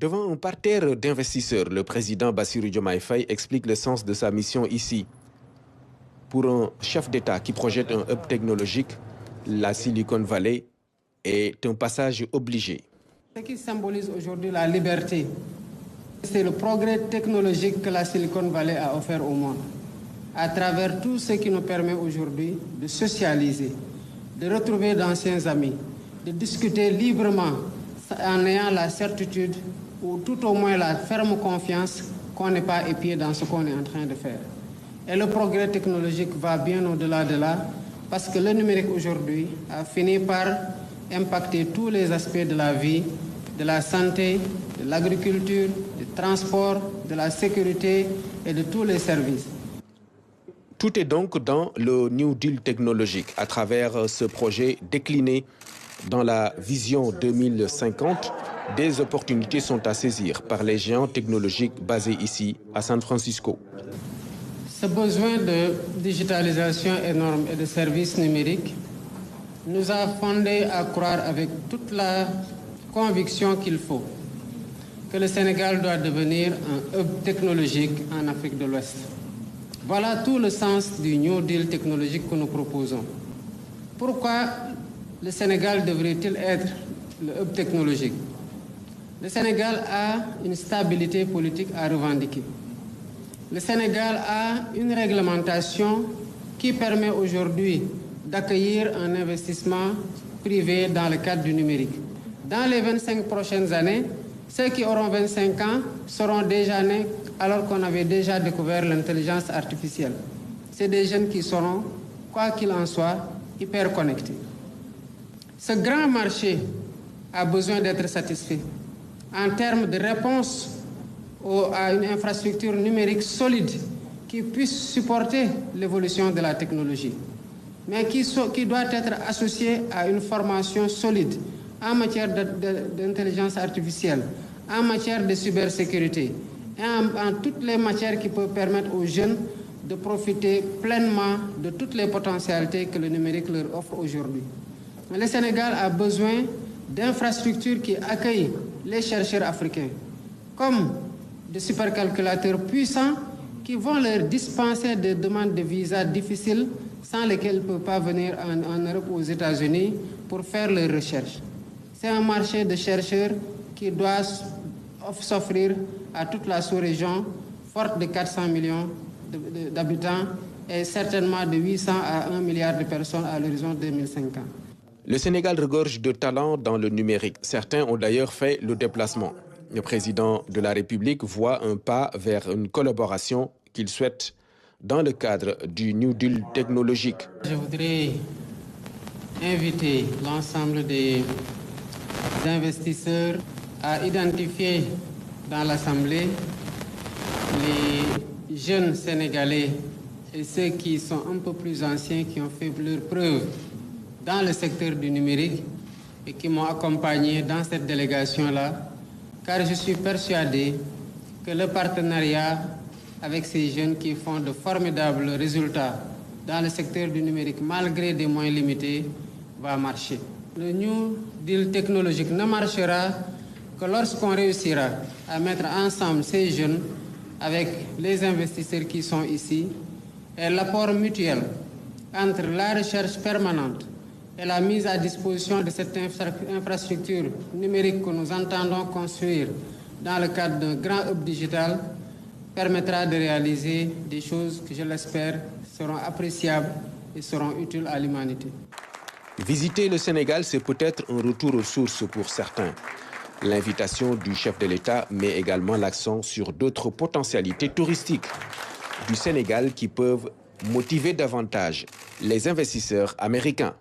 Devant un parterre d'investisseurs, le président Bassirou Diomaye Faye explique le sens de sa mission ici. Pour un chef d'État qui projette un hub technologique, la Silicon Valley est un passage obligé. Ce qui symbolise aujourd'hui la liberté, c'est le progrès technologique que la Silicon Valley a offert au monde, à travers tout ce qui nous permet aujourd'hui de socialiser, de retrouver d'anciens amis, de discuter librement en ayant la certitude ou tout au moins la ferme confiance qu'on n'est pas épié dans ce qu'on est en train de faire. Et le progrès technologique va bien au-delà de là, parce que le numérique aujourd'hui a fini par impacter tous les aspects de la vie, de la santé, de l'agriculture, du transport, de la sécurité et de tous les services. Tout est donc dans le New Deal technologique, à travers ce projet décliné dans la vision 2050. Des opportunités sont à saisir par les géants technologiques basés ici, à San Francisco. Ce besoin de digitalisation énorme et de services numériques nous a fondé à croire avec toute la conviction qu'il faut que le Sénégal doit devenir un hub technologique en Afrique de l'Ouest. Voilà tout le sens du New Deal technologique que nous proposons. Pourquoi le Sénégal devrait-il être le hub technologique? Le Sénégal a une stabilité politique à revendiquer. Le Sénégal a une réglementation qui permet aujourd'hui d'accueillir un investissement privé dans le cadre du numérique. Dans les 25 prochaines années, ceux qui auront 25 ans seront déjà nés alors qu'on avait déjà découvert l'intelligence artificielle. C'est des jeunes qui seront, quoi qu'il en soit, hyper connectés. Ce grand marché a besoin d'être satisfait en termes de réponse à une infrastructure numérique solide qui puisse supporter l'évolution de la technologie, mais qui doit être associée à une formation solide en matière d'intelligence artificielle, en matière de cybersécurité et en toutes les matières qui peuvent permettre aux jeunes de profiter pleinement de toutes les potentialités que le numérique leur offre aujourd'hui. Mais le Sénégal a besoin d'infrastructures qui accueillent les chercheurs africains, comme de supercalculateurs puissants qui vont leur dispenser des demandes de visa difficiles sans lesquelles ils ne peuvent pas venir en Europe ou aux États-Unis pour faire leurs recherches. C'est un marché de chercheurs qui doit s'offrir à toute la sous-région, forte de 400 millions d'habitants et certainement de 800 à 1 milliard de personnes à l'horizon 2050. Le Sénégal regorge de talents dans le numérique. Certains ont d'ailleurs fait le déplacement. Le président de la République voit un pas vers une collaboration qu'il souhaite dans le cadre du New Deal technologique. Je voudrais inviter l'ensemble des investisseurs à identifier dans l'Assemblée les jeunes Sénégalais et ceux qui sont un peu plus anciens, qui ont fait leurs preuves dans le secteur du numérique et qui m'ont accompagné dans cette délégation-là, car je suis persuadé que le partenariat avec ces jeunes qui font de formidables résultats dans le secteur du numérique, malgré des moyens limités, va marcher. Le New Deal technologique ne marchera que lorsqu'on réussira à mettre ensemble ces jeunes avec les investisseurs qui sont ici et l'apport mutuel entre la recherche permanente et la mise à disposition de cette infrastructure numérique que nous entendons construire dans le cadre d'un grand hub digital permettra de réaliser des choses que, je l'espère, seront appréciables et seront utiles à l'humanité. Visiter le Sénégal, c'est peut-être un retour aux sources pour certains. L'invitation du chef de l'État met également l'accent sur d'autres potentialités touristiques du Sénégal qui peuvent motiver davantage les investisseurs américains.